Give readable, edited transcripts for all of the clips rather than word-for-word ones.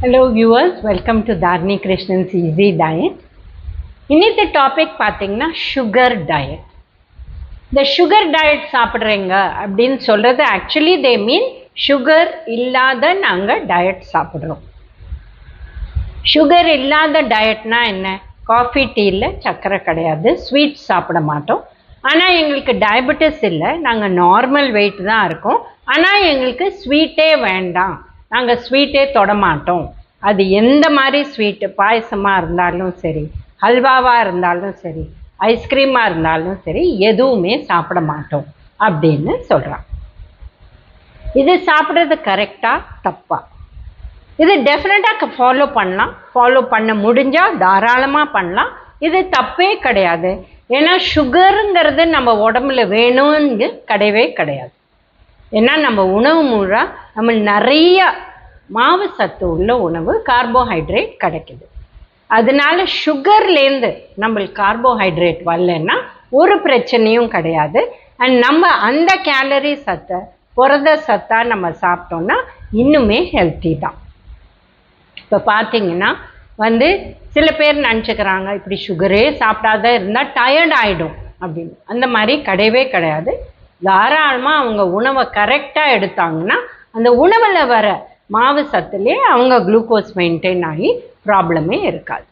Hello viewers, welcome to Dharni Krishnan's Easy Diet. இன்னைக்கு topic பார்த்தீங்கன்னா sugar diet. இந்த sugar diet சாப்பிட்றீங்க அப்படின்னு சொல்கிறது ஆக்சுவலி தே மீன் சுகர் இல்லாத நாங்கள் டயட் சாப்பிட்றோம். சுகர் இல்லாத டயட்னா என்ன? காஃபி டீயில் சர்க்கரை கிடையாது, ஸ்வீட் சாப்பிட மாட்டோம். ஆனால் எங்களுக்கு டயபெட்டிஸ் இல்லை, நாங்கள் நார்மல் வெயிட் தான் இருக்கோம். ஆனால் எங்களுக்கு ஸ்வீட்டே வேண்டாம், நாங்கள் ஸ்வீட்டே தொடமாட்டோம். அது எந்த மாதிரி ஸ்வீட்டு, பாயசமாக இருந்தாலும் சரி, ஹல்வாவாக இருந்தாலும் சரி, ஐஸ்கிரீமாக இருந்தாலும் சரி, எதுவுமே சாப்பிட மாட்டோம் அப்படின்னு சொல்கிறான். இது சாப்பிட்றது கரெக்டாக தப்பா? இது டெஃபினட்டாக ஃபாலோ பண்ணலாம். ஃபாலோ பண்ண முடிஞ்சால் தாராளமாக பண்ணலாம். இது தப்பே கிடையாது. ஏன்னா சுகருங்கிறது நம்ம உடம்புல வேணும்னு கிடையவே கிடையாது. ஏன்னா நம்ம உணவு முறை நம்ம நிறைய மாவு சத்து உள்ள உணவு, கார்போஹைட்ரேட் கிடைக்குது. அதனால சுகர்லேருந்து நம்மளுக்கு கார்போஹைட்ரேட் வரலன்னா ஒரு பிரச்சனையும் கிடையாது. அண்ட் நம்ம அந்த கேலரி சத்தை புரத சத்தாக நம்ம சாப்பிட்டோம்னா இன்னுமே ஹெல்த்தி தான். இப்போ பார்த்தீங்கன்னா சில பேர் நினச்சிக்கிறாங்க இப்படி சுகரே சாப்பிடாத இருந்தால் டயர்ட் ஆகிடும் அப்படின்னு. அந்த மாதிரி கிடையவே கிடையாது. தாராளமாக அவங்க உணவை கரெக்டாக எடுத்தாங்கன்னா அந்த உணவில் வர மாவு சத்துலேயே அவங்க குளுக்கோஸ் மெயின்டைன் ஆகி ப்ராப்ளமே இருக்காது.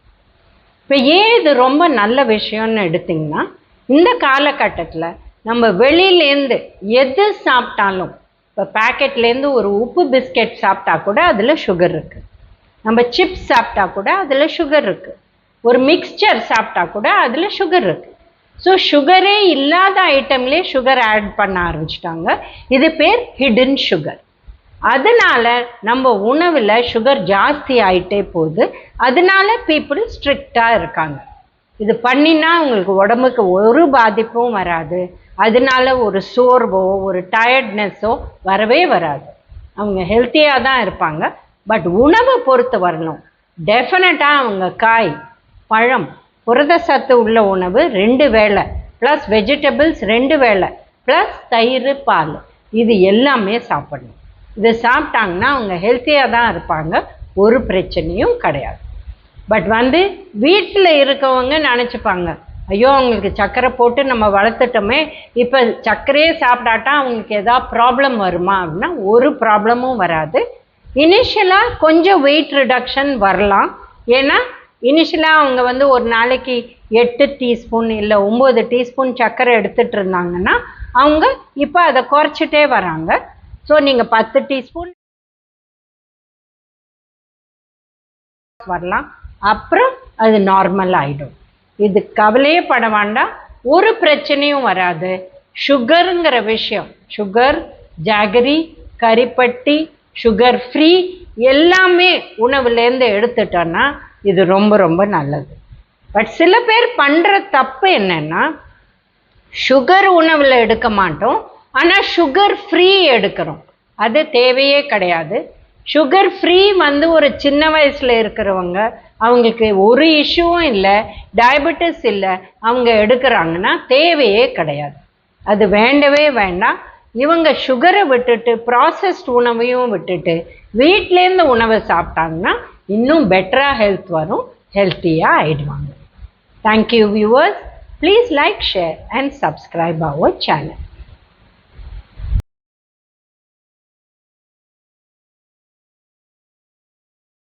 இப்போ ஏன் இது ரொம்ப நல்ல விஷயம்னு எடுத்திங்கன்னா, இந்த காலகட்டத்தில் நம்ம வெளியிலேருந்து எது சாப்பிட்டாலும், இப்போ பேக்கெட்லேருந்து ஒரு உப்பு பிஸ்கெட் சாப்பிட்டா கூட அதில் சுகர் இருக்குது, நம்ம சிப்ஸ் சாப்பிட்டா கூட அதில் சுகர் இருக்குது, ஒரு மிக்சர் சாப்பிட்டா கூட அதில் சுகர் இருக்குது. ஸோ சுகரே இல்லாத ஐட்டம்லேயே சுகர் ஆட் பண்ண ஆரம்பிச்சிட்டாங்க. இது பேர் ஹிடன் சுகர். அதனால நம்ம உணவில் சுகர் ஜாஸ்தி ஆகிட்டே போகுது. அதனால பீப்புள் ஸ்ட்ரிக்டாக இருக்காங்க. இது பண்ணினா உங்களுக்கு உடம்புக்கு ஒரு பாதிப்பும் வராது. அதனால ஒரு சோர்வோ ஒரு டயர்ட்னஸோ வரவே வராது. அவங்க ஹெல்த்தியாக தான் இருப்பாங்க. பட் உணவை பொறுத்து வரணும். டெஃபினட்டாக அவங்க காய், பழம், புரத சத்து உள்ள உணவு 2 வேளை ப்ளஸ் வெஜிடபிள்ஸ் 2 வேளை ப்ளஸ் தயிர், பால், இது எல்லாமே சாப்பிடணும். இது சாப்பிட்டாங்கன்னா அவங்க ஹெல்த்தியாக தான் இருப்பாங்க, ஒரு பிரச்சனையும் கிடையாது. பட் வீட்டில் இருக்கவங்க நினச்சிப்பாங்க, ஐயோ அவங்களுக்கு சர்க்கரை போட்டு நம்ம வளர்த்துட்டோமே, இப்போ சர்க்கரையே சாப்பிடாட்டா அவங்களுக்கு எதாவது ப்ராப்ளம் வருமா அப்படின்னா ஒரு ப்ராப்ளமும் வராது. இனிஷியலாக கொஞ்சம் வெயிட் ரிடக்ஷன் வரலாம். ஏன்னா இனிஷியலாக அவங்க ஒரு நாளைக்கு 8 டீஸ்பூன் இல்லை 9 டீஸ்பூன் சர்க்கரை எடுத்துகிட்டு இருந்தாங்கன்னா அவங்க இப்போ அதை குறைச்சிட்டே வராங்க. ஸோ நீங்கள் 10 டீஸ்பூன் வரலாம், அப்புறம் அது நார்மல் ஆகிடும். இது கவலையே பட வேண்டாம், ஒரு பிரச்சனையும் வராது. சுகருங்கிற விஷயம், சுகர், ஜாகரி, கரிப்பட்டி, சுகர் ஃப்ரீ எல்லாமே உணவுலேருந்து எடுத்துட்டோன்னா இது ரொம்ப ரொம்ப நல்லது. பட் சில பேர் பண்ணுற தப்பு என்னென்னா, சுகர் உணவில் எடுக்க மாட்டோம், ஆனால் சுகர் ஃப்ரீ எடுக்கிறோம். அது தேவையே கிடையாது. சுகர் ஃப்ரீ ஒரு சின்ன வயசில் இருக்கிறவங்க, அவங்களுக்கு ஒரு இஷ்யூவும் இல்லை, டயபெட்டிஸ் இல்லை, அவங்க எடுக்கிறாங்கன்னா தேவையே கிடையாது. அது வேண்டவே வேண்டாம். இவங்க சுகரை விட்டுட்டு ப்ராசஸ்ட் உணவையும் விட்டுட்டு வீட்டிலேருந்து உணவை சாப்பிட்டாங்கன்னா இன்னும் பெட்டராக ஹெல்த் வரும், ஹெல்த்தியாக ஆகிடுவாங்க. Thank you viewers. Please like, share and subscribe our channel.